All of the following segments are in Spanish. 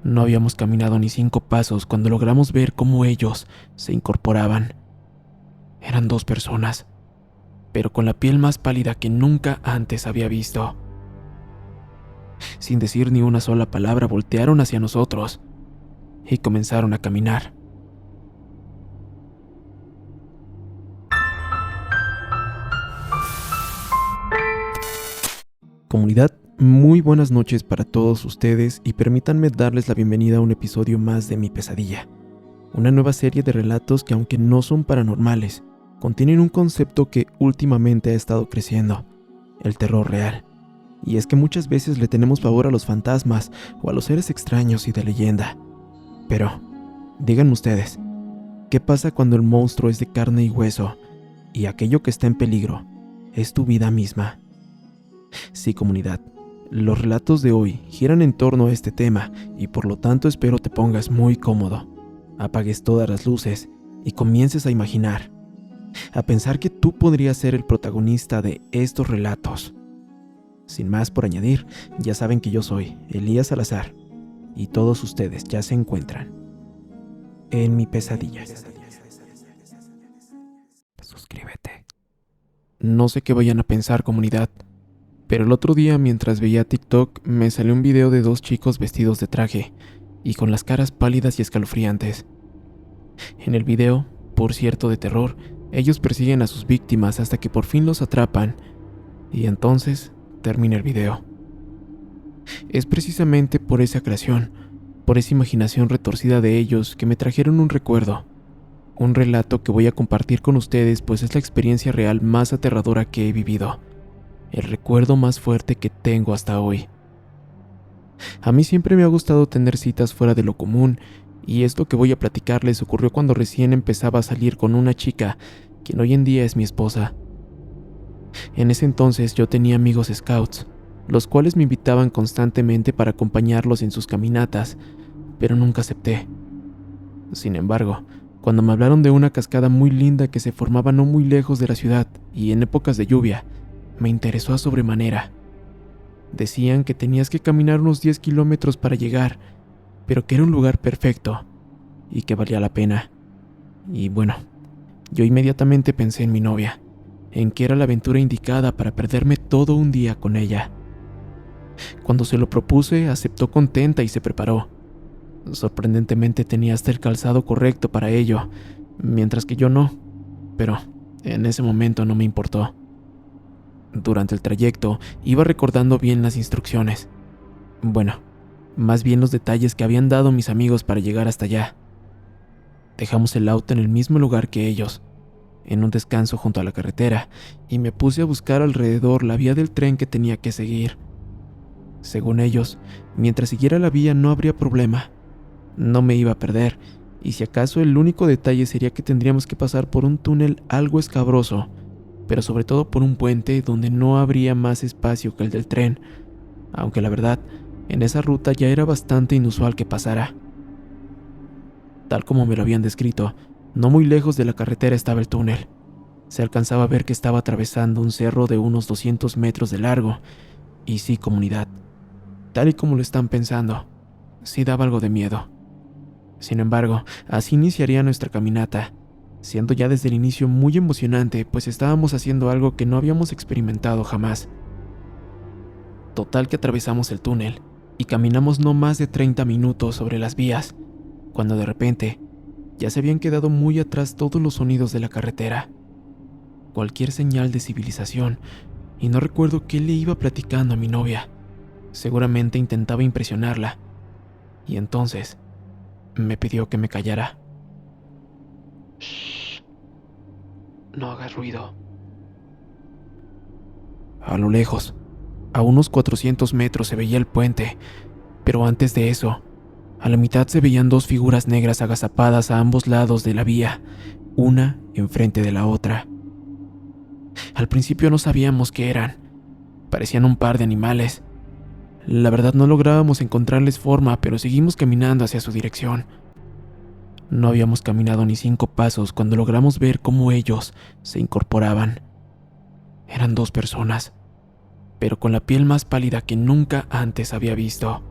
No habíamos caminado ni 5 pasos cuando logramos ver cómo ellos se incorporaban. Eran 2 personas, pero con la piel más pálida que nunca antes había visto. Sin decir ni una sola palabra, voltearon hacia nosotros y comenzaron a caminar. Comunidad, muy buenas noches para todos ustedes y permítanme darles la bienvenida a un episodio más de Mi Pesadilla. Una nueva serie de relatos que, aunque no son paranormales, contienen un concepto que últimamente ha estado creciendo: el terror real. Y es que muchas veces le tenemos pavor a los fantasmas o a los seres extraños y de leyenda. Pero, díganme ustedes, ¿qué pasa cuando el monstruo es de carne y hueso y aquello que está en peligro es tu vida misma? Sí, comunidad, los relatos de hoy giran en torno a este tema y por lo tanto espero te pongas muy cómodo, apagues todas las luces y comiences a imaginar, a pensar que tú podrías ser el protagonista de estos relatos. Sin más por añadir, ya saben que yo soy Elías Salazar y todos ustedes ya se encuentran en Mi Pesadilla. Suscríbete. No sé qué vayan a pensar, comunidad, pero el otro día mientras veía TikTok me salió un video de 2 chicos vestidos de traje y con las caras pálidas y escalofriantes. En el video, por cierto de terror, ellos persiguen a sus víctimas hasta que por fin los atrapan y entonces termina el video. Es precisamente por esa creación, por esa imaginación retorcida de ellos que me trajeron un recuerdo, un relato que voy a compartir con ustedes, pues es la experiencia real más aterradora que he vivido. El recuerdo más fuerte que tengo hasta hoy. A mí siempre me ha gustado tener citas fuera de lo común, y esto que voy a platicarles ocurrió cuando recién empezaba a salir con una chica, quien hoy en día es mi esposa. En ese entonces yo tenía amigos scouts, los cuales me invitaban constantemente para acompañarlos en sus caminatas, pero nunca acepté. Sin embargo, cuando me hablaron de una cascada muy linda que se formaba no muy lejos de la ciudad y en épocas de lluvia, me interesó a sobremanera. Decían que tenías que caminar unos 10 kilómetros para llegar, pero que era un lugar perfecto y que valía la pena. Y bueno, yo inmediatamente pensé en mi novia, en que era la aventura indicada para perderme todo un día con ella. Cuando se lo propuse, aceptó contenta y se preparó. Sorprendentemente tenía hasta el calzado correcto para ello, mientras que yo no, pero en ese momento no me importó. Durante el trayecto iba recordando bien las instrucciones. Bueno, más bien los detalles que habían dado mis amigos para llegar hasta allá. Dejamos el auto en el mismo lugar que ellos, en un descanso junto a la carretera, y me puse a buscar alrededor la vía del tren que tenía que seguir. Según ellos, mientras siguiera la vía no habría problema. No me iba a perder, y si acaso el único detalle sería que tendríamos que pasar por un túnel algo escabroso, pero sobre todo por un puente donde no habría más espacio que el del tren, aunque la verdad, en esa ruta ya era bastante inusual que pasara. Tal como me lo habían descrito, no muy lejos de la carretera estaba el túnel. Se alcanzaba a ver que estaba atravesando un cerro de unos 200 metros de largo, y sí, comunidad, tal y como lo están pensando, sí daba algo de miedo. Sin embargo, así iniciaría nuestra caminata, siendo ya desde el inicio muy emocionante, pues estábamos haciendo algo que no habíamos experimentado jamás. Total que atravesamos el túnel y caminamos no más de 30 minutos sobre las vías, cuando de repente ya se habían quedado muy atrás todos los sonidos de la carretera, cualquier señal de civilización, y no recuerdo qué le iba platicando a mi novia. Seguramente intentaba impresionarla, y entonces me pidió que me callara. Shh, no hagas ruido. A lo lejos, a unos 400 metros se veía el puente, pero antes de eso, a la mitad se veían 2 figuras negras agazapadas a ambos lados de la vía, una enfrente de la otra. Al principio no sabíamos qué eran, parecían un par de animales. La verdad no lográbamos encontrarles forma, pero seguimos caminando hacia su dirección. No habíamos caminado ni 5 pasos cuando logramos ver cómo ellos se incorporaban. Eran 2 personas, pero con la piel más pálida que nunca antes había visto.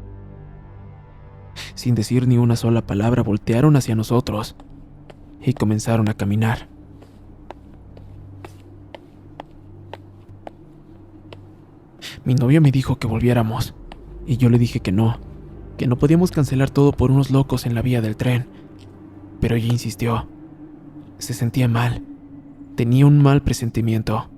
sin decir ni una sola palabra, voltearon hacia nosotros y comenzaron a caminar. Mi novia me dijo que volviéramos, y yo le dije que no podíamos cancelar todo por unos locos en la vía del tren. Pero ella insistió. Se sentía mal. Tenía un mal presentimiento.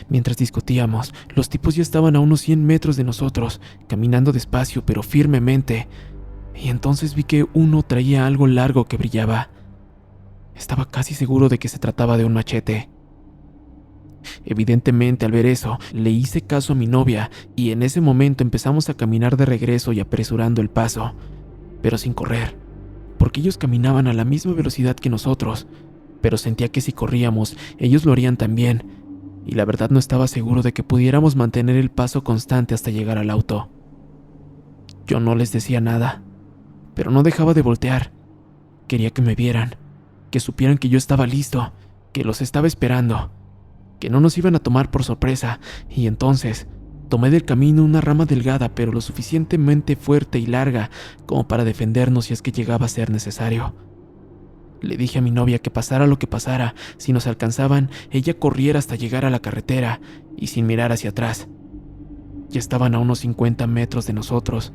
Mientras discutíamos, los tipos ya estaban a unos 100 metros de nosotros, caminando despacio pero firmemente, y entonces vi que uno traía algo largo que brillaba. Estaba casi seguro de que se trataba de un machete. Evidentemente, al ver eso, le hice caso a mi novia y en ese momento empezamos a caminar de regreso y apresurando el paso, pero sin correr, porque ellos caminaban a la misma velocidad que nosotros, pero sentía que si corríamos, ellos lo harían también, y la verdad no estaba seguro de que pudiéramos mantener el paso constante hasta llegar al auto. Yo no les decía nada, pero no dejaba de voltear. Quería que me vieran, que supieran que yo estaba listo, que los estaba esperando, que no nos iban a tomar por sorpresa, y entonces tomé del camino una rama delgada pero lo suficientemente fuerte y larga como para defendernos si es que llegaba a ser necesario. Le dije a mi novia que pasara lo que pasara, si nos alcanzaban, ella corriera hasta llegar a la carretera y sin mirar hacia atrás. Ya estaban a unos 50 metros de nosotros,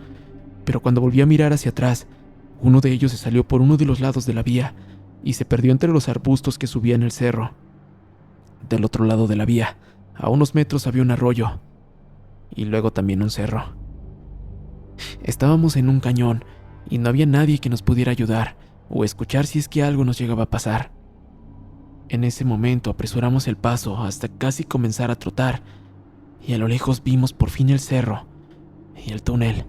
pero cuando volví a mirar hacia atrás, uno de ellos se salió por uno de los lados de la vía y se perdió entre los arbustos que subían el cerro. Del otro lado de la vía, a unos metros había un arroyo, y luego también un cerro. Estábamos en un cañón, y no había nadie que nos pudiera ayudar, o escuchar si es que algo nos llegaba a pasar. En ese momento apresuramos el paso hasta casi comenzar a trotar, y a lo lejos vimos por fin el cerro y el túnel.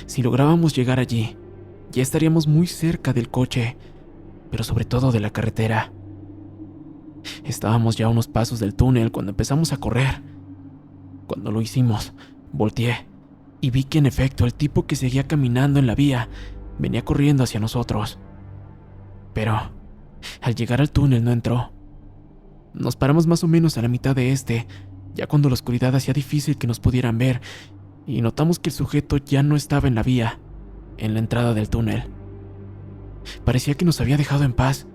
Si lográbamos llegar allí, ya estaríamos muy cerca del coche, pero sobre todo de la carretera. Estábamos ya a unos pasos del túnel cuando empezamos a correr. Cuando lo hicimos, volteé y vi que en efecto el tipo que seguía caminando en la vía venía corriendo hacia nosotros. Pero al llegar al túnel no entró. Nos paramos más o menos a la mitad de este, ya cuando la oscuridad hacía difícil que nos pudieran ver, y notamos que el sujeto ya no estaba en la vía, en la entrada del túnel. Parecía que nos había dejado en paz,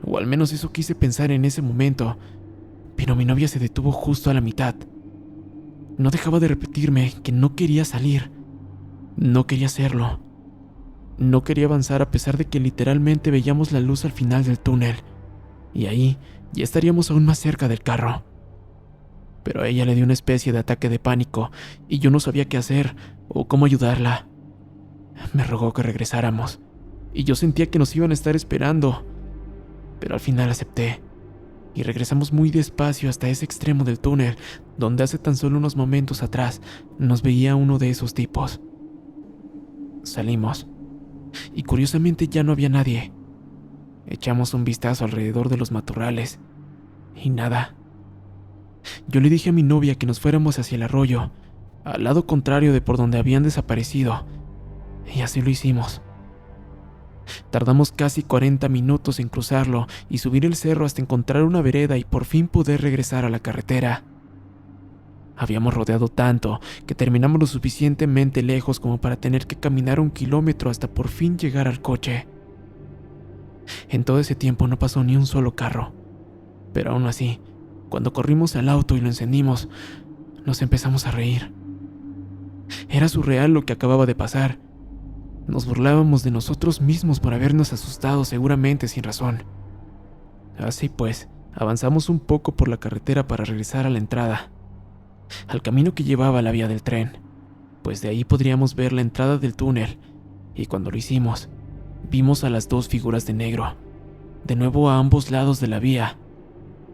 o al menos eso quise pensar en ese momento, pero mi novia se detuvo justo a la mitad. No dejaba de repetirme que no quería salir, no quería hacerlo. No quería avanzar a pesar de que literalmente veíamos la luz al final del túnel, y ahí ya estaríamos aún más cerca del carro. Pero a ella le dio una especie de ataque de pánico, y yo no sabía qué hacer o cómo ayudarla. Me rogó que regresáramos, y yo sentía que nos iban a estar esperando, pero al final acepté, y regresamos muy despacio hasta ese extremo del túnel, donde hace tan solo unos momentos atrás nos veía uno de esos tipos. Salimos, y curiosamente ya no había nadie. Echamos un vistazo alrededor de los matorrales, y nada. Yo le dije a mi novia que nos fuéramos hacia el arroyo, al lado contrario de por donde habían desaparecido, y así lo hicimos. Tardamos casi 40 minutos en cruzarlo y subir el cerro hasta encontrar una vereda y por fin poder regresar a la carretera. Habíamos rodeado tanto que terminamos lo suficientemente lejos como para tener que caminar 1 kilómetro hasta por fin llegar al coche. En todo ese tiempo no pasó ni un solo carro, pero aún así, cuando corrimos al auto y lo encendimos, nos empezamos a reír. Era surreal lo que acababa de pasar. Nos burlábamos de nosotros mismos por habernos asustado seguramente sin razón. Así pues, avanzamos un poco por la carretera para regresar a la entrada, al camino que llevaba a la vía del tren, pues de ahí podríamos ver la entrada del túnel, y cuando lo hicimos, vimos a las 2 figuras de negro, de nuevo a ambos lados de la vía,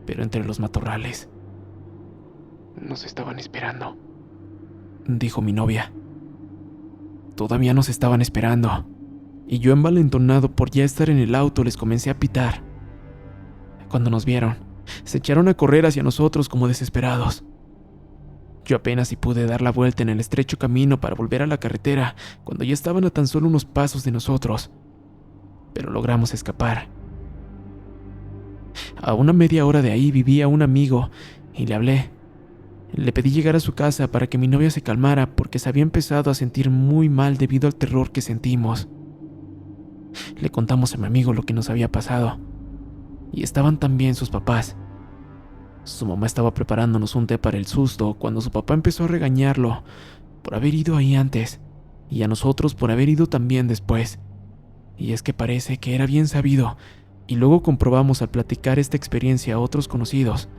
pero entre los matorrales. Nos estaban esperando, dijo mi novia. Todavía nos estaban esperando, y yo envalentonado por ya estar en el auto les comencé a pitar. Cuando nos vieron, se echaron a correr hacia nosotros como desesperados. Yo apenas si pude dar la vuelta en el estrecho camino para volver a la carretera cuando ya estaban a tan solo unos pasos de nosotros, pero logramos escapar. A una media hora de ahí vivía un amigo y le hablé. Le pedí llegar a su casa para que mi novia se calmara porque se había empezado a sentir muy mal debido al terror que sentimos. Le contamos a mi amigo lo que nos había pasado, y estaban también sus papás. Su mamá estaba preparándonos un té para el susto cuando su papá empezó a regañarlo por haber ido ahí antes, y a nosotros por haber ido también después. Y es que parece que era bien sabido, y luego comprobamos al platicar esta experiencia a otros conocidos,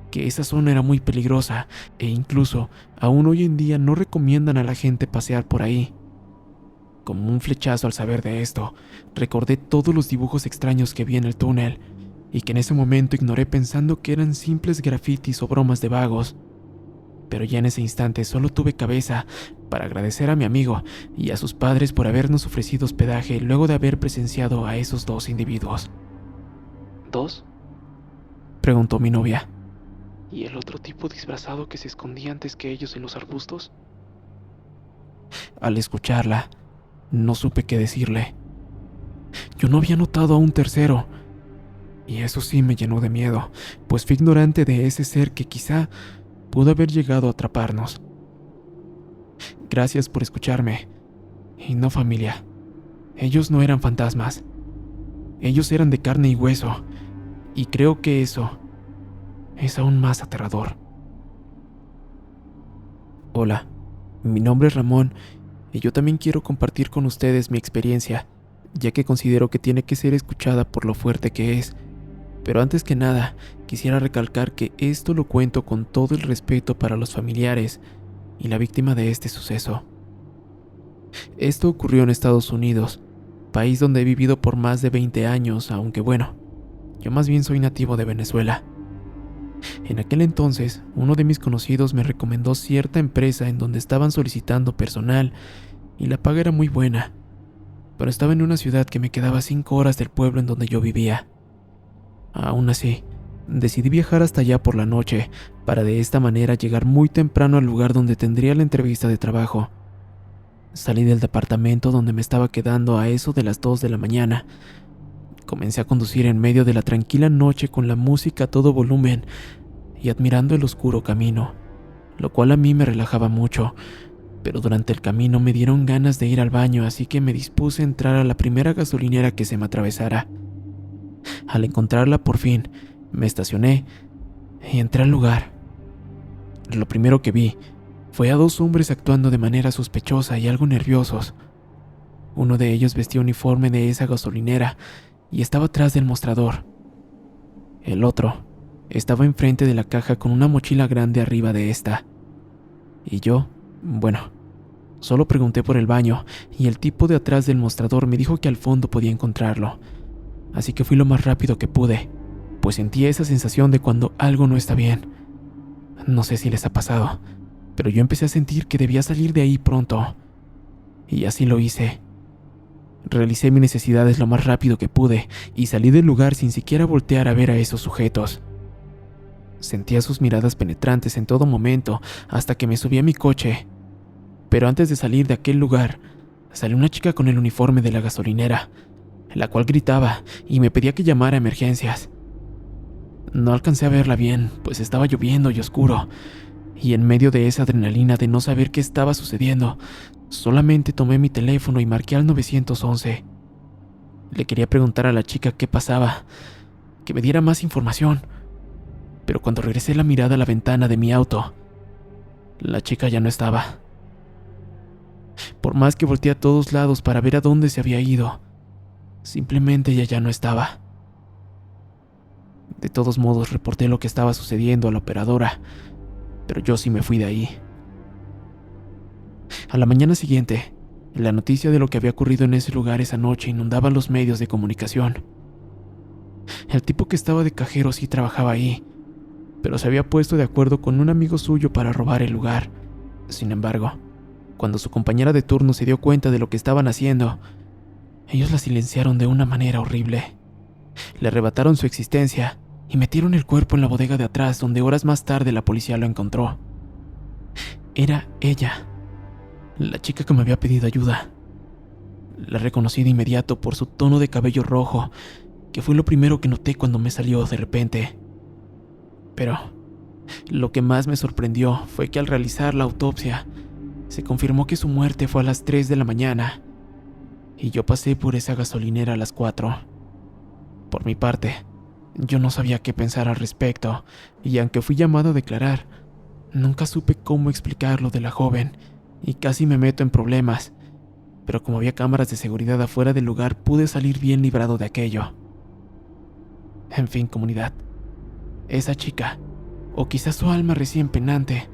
que esa zona era muy peligrosa e incluso aún hoy en día no recomiendan a la gente pasear por ahí. Como un flechazo al saber de esto, recordé todos los dibujos extraños que vi en el túnel y que en ese momento ignoré pensando que eran simples grafitis o bromas de vagos. Pero ya en ese instante solo tuve cabeza para agradecer a mi amigo y a sus padres por habernos ofrecido hospedaje luego de haber presenciado a esos dos individuos. ¿Dos? Preguntó mi novia. ¿Y el otro tipo disfrazado que se escondía antes que ellos en los arbustos? Al escucharla, no supe qué decirle. Yo no había notado a un tercero, y eso sí me llenó de miedo, pues fui ignorante de ese ser que quizá pudo haber llegado a atraparnos. Gracias por escucharme. Y no, familia, ellos no eran fantasmas. Ellos eran de carne y hueso, y creo que eso es aún más aterrador. Hola, mi nombre es Ramón, y yo también quiero compartir con ustedes mi experiencia, ya que considero que tiene que ser escuchada por lo fuerte que es. Pero antes que nada, quisiera recalcar que esto lo cuento con todo el respeto para los familiares y la víctima de este suceso. Esto ocurrió en Estados Unidos, país donde he vivido por más de 20 años, aunque bueno, yo más bien soy nativo de Venezuela. En aquel entonces, uno de mis conocidos me recomendó cierta empresa en donde estaban solicitando personal y la paga era muy buena, pero estaba en una ciudad que me quedaba 5 horas del pueblo en donde yo vivía. Aún así, decidí viajar hasta allá por la noche para de esta manera llegar muy temprano al lugar donde tendría la entrevista de trabajo. Salí del departamento donde me estaba quedando a eso de las 2 de la mañana. Comencé a conducir en medio de la tranquila noche con la música a todo volumen y admirando el oscuro camino, lo cual a mí me relajaba mucho, pero durante el camino me dieron ganas de ir al baño, así que me dispuse a entrar a la primera gasolinera que se me atravesara. Al encontrarla por fin, me estacioné y entré al lugar. Lo primero que vi fue a 2 hombres actuando de manera sospechosa y algo nerviosos. Uno de ellos vestía uniforme de esa gasolinera y estaba atrás del mostrador. El otro estaba enfrente de la caja con una mochila grande arriba de esta. Y yo, bueno, solo pregunté por el baño y el tipo de atrás del mostrador me dijo que al fondo podía encontrarlo. Así que fui lo más rápido que pude, pues sentí esa sensación de cuando algo no está bien. No sé si les ha pasado, pero yo empecé a sentir que debía salir de ahí pronto. Y así lo hice. Realicé mis necesidades lo más rápido que pude y salí del lugar sin siquiera voltear a ver a esos sujetos. Sentía sus miradas penetrantes en todo momento hasta que me subí a mi coche. Pero antes de salir de aquel lugar, salió una chica con el uniforme de la gasolinera, la cual gritaba y me pedía que llamara a emergencias. No alcancé a verla bien, pues estaba lloviendo y oscuro, y en medio de esa adrenalina de no saber qué estaba sucediendo, solamente tomé mi teléfono y marqué al 911. Le quería preguntar a la chica qué pasaba, que me diera más información, pero cuando regresé la mirada a la ventana de mi auto, la chica ya no estaba. Por más que volteé a todos lados para ver a dónde se había ido, simplemente ella ya no estaba. De todos modos, reporté lo que estaba sucediendo a la operadora, pero yo sí me fui de ahí. A la mañana siguiente, la noticia de lo que había ocurrido en ese lugar esa noche inundaba los medios de comunicación. El tipo que estaba de cajero sí trabajaba ahí, pero se había puesto de acuerdo con un amigo suyo para robar el lugar. Sin embargo, cuando su compañera de turno se dio cuenta de lo que estaban haciendo, ellos la silenciaron de una manera horrible. Le arrebataron su existencia y metieron el cuerpo en la bodega de atrás, donde horas más tarde la policía lo encontró. Era ella, la chica que me había pedido ayuda. La reconocí de inmediato por su tono de cabello rojo, que fue lo primero que noté cuando me salió de repente. Pero Lo que más me sorprendió fue que al realizar la autopsia, se confirmó que su muerte fue a las 3 de la mañana, y yo pasé por esa gasolinera a las 4. Por mi parte, yo no sabía qué pensar al respecto, y aunque fui llamado a declarar, nunca supe cómo explicar lo de la joven, y casi me meto en problemas, pero como había cámaras de seguridad afuera del lugar, pude salir bien librado de aquello. En fin, comunidad, esa chica, o quizás su alma recién penante,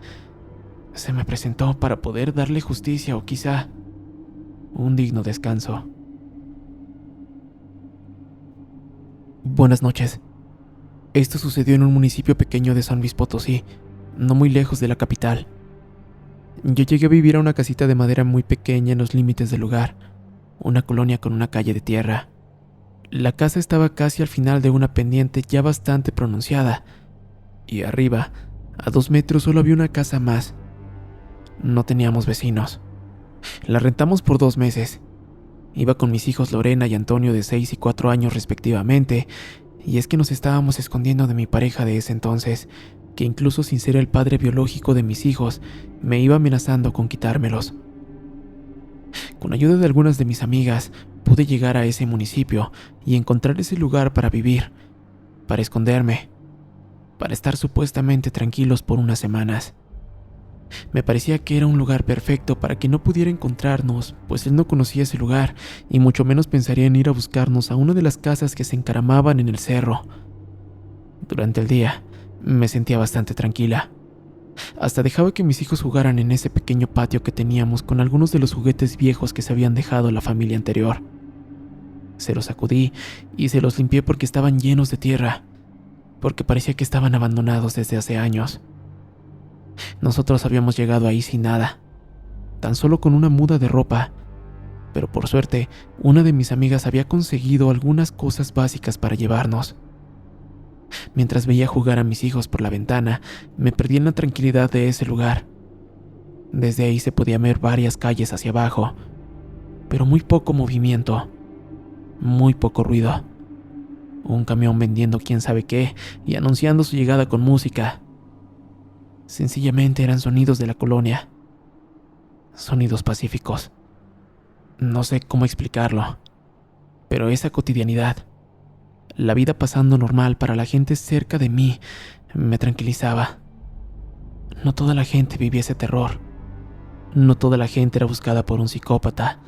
se me presentó para poder darle justicia o quizá un digno descanso. Buenas noches. Esto sucedió en un municipio pequeño de San Luis Potosí, no muy lejos de la capital. Yo llegué a vivir a una casita de madera muy pequeña en los límites del lugar, una colonia con una calle de tierra. La casa estaba casi al final de una pendiente ya bastante pronunciada, y arriba, a 2 metros, solo había una casa más. No teníamos vecinos. La rentamos por 2 meses. Iba con mis hijos Lorena y Antonio de 6 y 4 años respectivamente, y es que nos estábamos escondiendo de mi pareja de ese entonces, que incluso sin ser el padre biológico de mis hijos, me iba amenazando con quitármelos. Con ayuda de algunas de mis amigas, pude llegar a ese municipio y encontrar ese lugar para vivir, para esconderme, para estar supuestamente tranquilos por unas semanas. Me parecía que era un lugar perfecto para que no pudiera encontrarnos, pues él no conocía ese lugar y mucho menos pensaría en ir a buscarnos a una de las casas que se encaramaban en el cerro. Durante el día, me sentía bastante tranquila. Hasta dejaba que mis hijos jugaran en ese pequeño patio que teníamos con algunos de los juguetes viejos que se habían dejado la familia anterior. Se los sacudí y se los limpié porque estaban llenos de tierra, porque parecía que estaban abandonados desde hace años. Nosotros habíamos llegado ahí sin nada, tan solo con una muda de ropa, pero por suerte, una de mis amigas había conseguido algunas cosas básicas para llevarnos. Mientras veía jugar a mis hijos por la ventana, me perdí en la tranquilidad de ese lugar. Desde ahí se podía ver varias calles hacia abajo, pero muy poco movimiento, muy poco ruido. Un camión vendiendo quién sabe qué y anunciando su llegada con música. Sencillamente eran sonidos de la colonia. Sonidos pacíficos. No sé cómo explicarlo, pero esa cotidianidad, la vida pasando normal para la gente cerca de mí, me tranquilizaba. No toda la gente vivía ese terror. No toda la gente era buscada por un psicópata.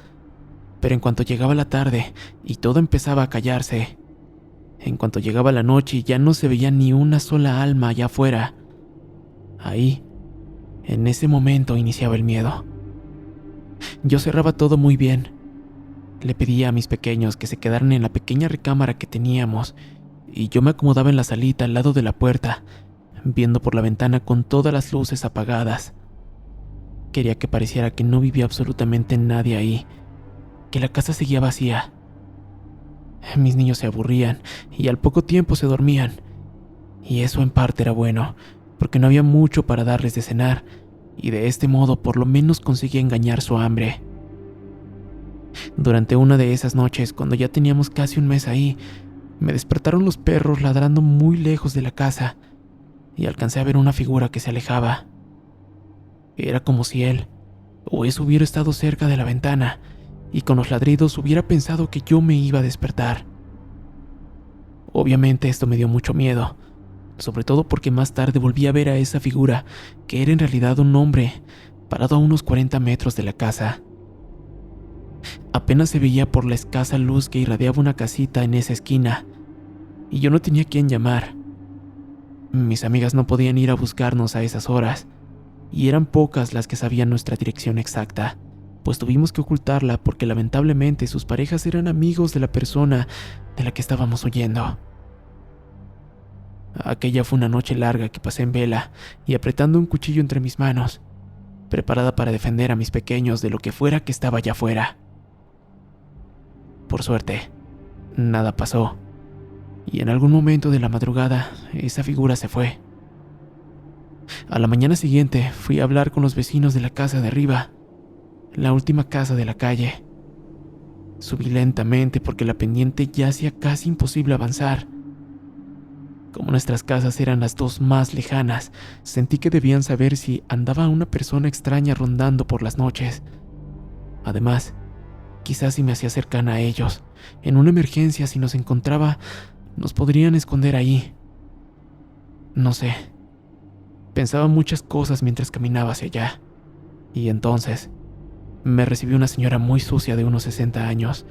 Pero en cuanto llegaba la tarde y todo empezaba a callarse, en cuanto llegaba la noche y ya no se veía ni una sola alma allá afuera, ahí, en ese momento iniciaba el miedo. Yo cerraba todo muy bien. Le pedía a mis pequeños que se quedaran en la pequeña recámara que teníamos y yo me acomodaba en la salita al lado de la puerta, viendo por la ventana con todas las luces apagadas. Quería que pareciera que no vivía absolutamente nadie ahí, que la casa seguía vacía. Mis niños se aburrían y al poco tiempo se dormían, y eso en parte era bueno, porque no había mucho para darles de cenar, y de este modo por lo menos conseguía engañar su hambre. Durante una de esas noches, cuando ya teníamos casi un mes ahí, me despertaron los perros ladrando muy lejos de la casa, y alcancé a ver una figura que se alejaba. Era como si él, o eso hubiera estado cerca de la ventana, y con los ladridos hubiera pensado que yo me iba a despertar. Obviamente esto me dio mucho miedo, sobre todo porque más tarde volví a ver a esa figura, que era en realidad un hombre, parado a unos 40 metros de la casa. Apenas se veía por la escasa luz que irradiaba una casita en esa esquina, y yo no tenía a quién llamar. Mis amigas no podían ir a buscarnos a esas horas, y eran pocas las que sabían nuestra dirección exacta, pues tuvimos que ocultarla porque lamentablemente sus parejas eran amigos de la persona de la que estábamos huyendo. Aquella fue una noche larga que pasé en vela y apretando un cuchillo entre mis manos, preparada para defender a mis pequeños de lo que fuera que estaba allá afuera. Por suerte, nada pasó, y en algún momento de la madrugada esa figura se fue. A la mañana siguiente fui a hablar con los vecinos de la casa de arriba, la última casa de la calle. Subí lentamente porque la pendiente ya hacía casi imposible avanzar. Como nuestras casas eran las dos más lejanas, sentí que debían saber si andaba una persona extraña rondando por las noches. Además, quizás si me hacía cercana a ellos, en una emergencia si nos encontraba, nos podrían esconder ahí. No sé. Pensaba muchas cosas mientras caminaba hacia allá. Y entonces, me recibió una señora muy sucia de unos 60 años,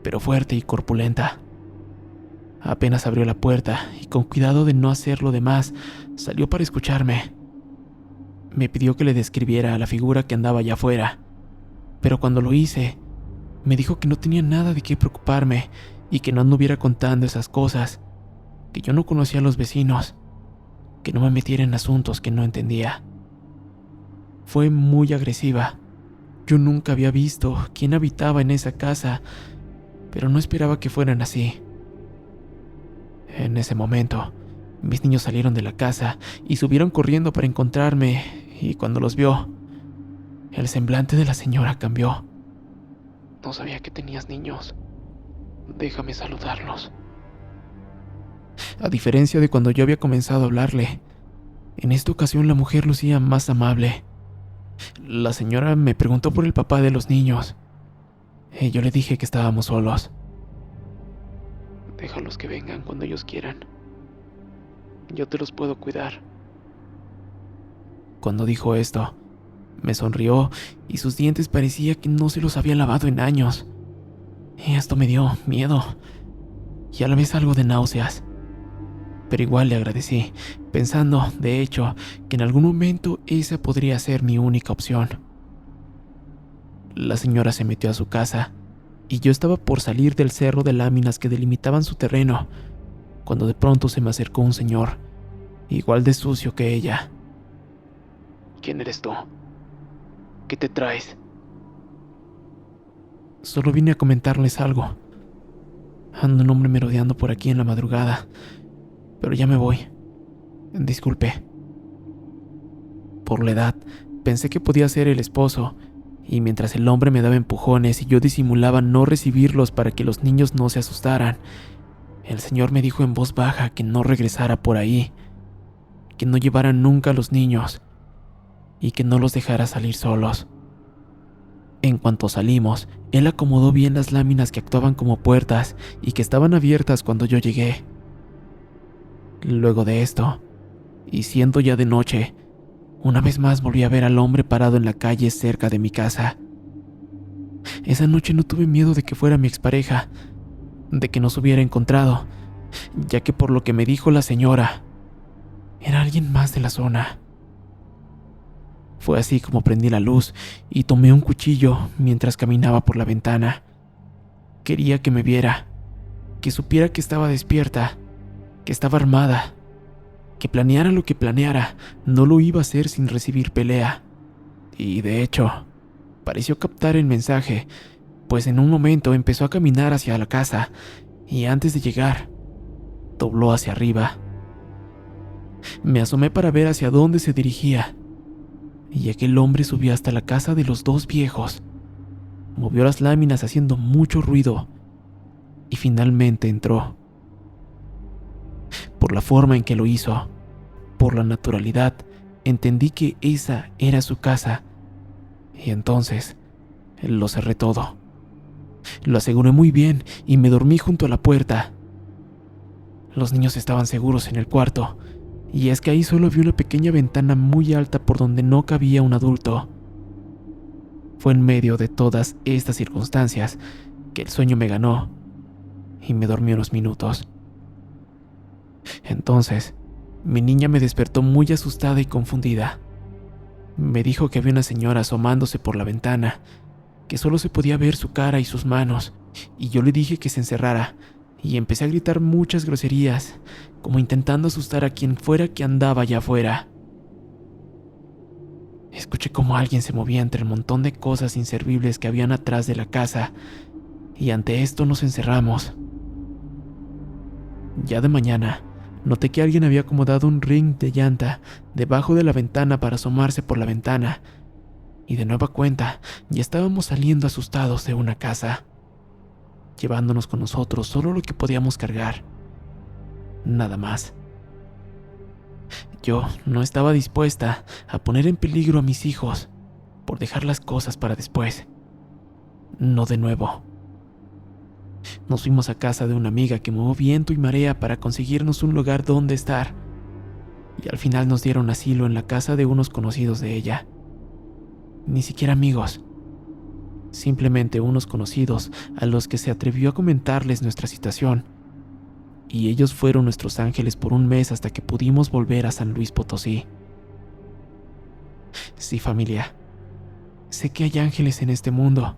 pero fuerte y corpulenta. Apenas abrió la puerta y con cuidado de no hacer lo demás, salió para escucharme. Me pidió que le describiera a la figura que andaba allá afuera, pero cuando lo hice, me dijo que no tenía nada de qué preocuparme y que no anduviera contando esas cosas, que yo no conocía a los vecinos, que no me metiera en asuntos que no entendía. Fue muy agresiva. Yo nunca había visto quién habitaba en esa casa, pero no esperaba que fueran así. En ese momento, mis niños salieron de la casa y subieron corriendo para encontrarme, y cuando los vio, el semblante de la señora cambió. No sabía que tenías niños. Déjame saludarlos. A diferencia de cuando yo había comenzado a hablarle, en esta ocasión la mujer lucía más amable. La señora me preguntó por el papá de los niños, y yo le dije que estábamos solos. Déjalos que vengan cuando ellos quieran. Yo te los puedo cuidar. Cuando dijo esto, me sonrió y sus dientes parecía que no se los había lavado en años. Y esto me dio miedo y a la vez algo de náuseas. Pero igual le agradecí, pensando, de hecho, que en algún momento esa podría ser mi única opción. La señora se metió a su casa y yo estaba por salir del cerro de láminas que delimitaban su terreno, cuando de pronto se me acercó un señor, igual de sucio que ella. ¿Quién eres tú? ¿Qué te traes? Solo vine a comentarles algo. Ando un hombre merodeando por aquí en la madrugada, pero ya me voy. Disculpe. Por la edad, pensé que podía ser el esposo, y mientras el hombre me daba empujones y yo disimulaba no recibirlos para que los niños no se asustaran, el señor me dijo en voz baja que no regresara por ahí, que no llevara nunca a los niños y que no los dejara salir solos. En cuanto salimos, él acomodó bien las láminas que actuaban como puertas y que estaban abiertas cuando yo llegué. Luego de esto, y siendo ya de noche, una vez más volví a ver al hombre parado en la calle cerca de mi casa. Esa noche no tuve miedo de que fuera mi expareja, de que nos hubiera encontrado, ya que por lo que me dijo la señora, era alguien más de la zona. Fue así como prendí la luz y tomé un cuchillo mientras caminaba por la ventana. Quería que me viera, que supiera que estaba despierta, que estaba armada, que planeara lo que planeara, no lo iba a hacer sin recibir pelea. Y de hecho, pareció captar el mensaje, pues en un momento empezó a caminar hacia la casa y antes de llegar, dobló hacia arriba. Me asomé para ver hacia dónde se dirigía, y aquel hombre subió hasta la casa de los dos viejos, movió las láminas haciendo mucho ruido y finalmente entró. Por la forma en que lo hizo, por la naturalidad, entendí que esa era su casa, y entonces lo cerré todo. Lo aseguré muy bien y me dormí junto a la puerta. Los niños estaban seguros en el cuarto, y es que ahí solo había una pequeña ventana muy alta por donde no cabía un adulto. Fue en medio de todas estas circunstancias que el sueño me ganó y me dormí unos minutos. Entonces, mi niña me despertó muy asustada y confundida. Me dijo que había una señora asomándose por la ventana, que solo se podía ver su cara y sus manos, y yo le dije que se encerrara, y empecé a gritar muchas groserías, como intentando asustar a quien fuera que andaba allá afuera. Escuché cómo alguien se movía entre el montón de cosas inservibles que habían atrás de la casa, y ante esto nos encerramos. Ya de mañana, noté que alguien había acomodado un ring de llanta debajo de la ventana para asomarse por la ventana, y de nueva cuenta ya estábamos saliendo asustados de una casa, llevándonos con nosotros solo lo que podíamos cargar. nada más. Yo no estaba dispuesta a poner en peligro a mis hijos por dejar las cosas para después. No de nuevo. Nos fuimos a casa de una amiga que movió viento y marea para conseguirnos un lugar donde estar, y al final nos dieron asilo en la casa de unos conocidos de ella. Ni siquiera amigos, simplemente unos conocidos a los que se atrevió a comentarles nuestra situación, y ellos fueron nuestros ángeles por un mes hasta que pudimos volver a San Luis Potosí. Sí, familia, sé que hay ángeles en este mundo,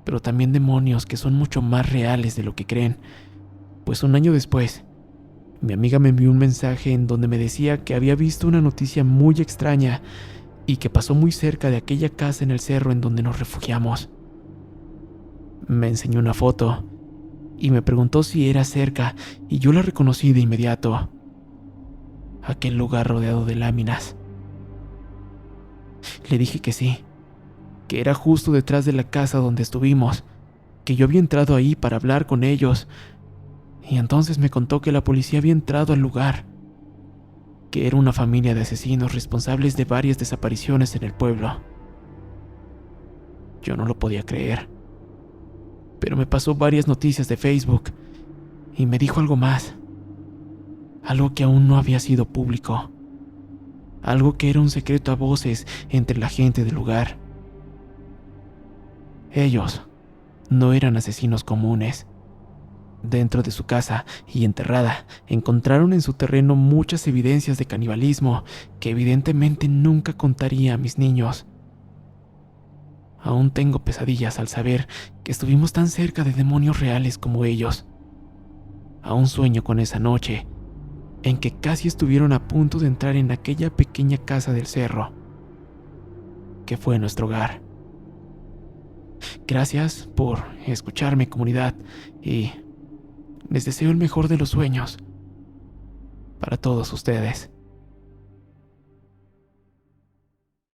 pero también demonios que son mucho más reales de lo que creen, pues un año después, mi amiga me envió un mensaje en donde me decía que había visto una noticia muy extraña y que pasó muy cerca de aquella casa en el cerro en donde nos refugiamos. Me enseñó una foto y me preguntó si era cerca, y yo la reconocí de inmediato. Aquel lugar rodeado de láminas. Le dije que sí, que era justo detrás de la casa donde estuvimos, que yo había entrado ahí para hablar con ellos, y entonces me contó que la policía había entrado al lugar, que era una familia de asesinos responsables de varias desapariciones en el pueblo. Yo no lo podía creer, pero me pasó varias noticias de Facebook y me dijo algo más, algo que aún no había sido público, algo que era un secreto a voces entre la gente del lugar. Ellos no eran asesinos comunes. Dentro de su casa y enterrada, encontraron en su terreno muchas evidencias de canibalismo que evidentemente nunca contaría a mis niños. Aún tengo pesadillas al saber que estuvimos tan cerca de demonios reales como ellos. Aún sueño con esa noche en que casi estuvieron a punto de entrar en aquella pequeña casa del cerro, que fue nuestro hogar. Gracias por escucharme, comunidad, y les deseo el mejor de los sueños para todos ustedes.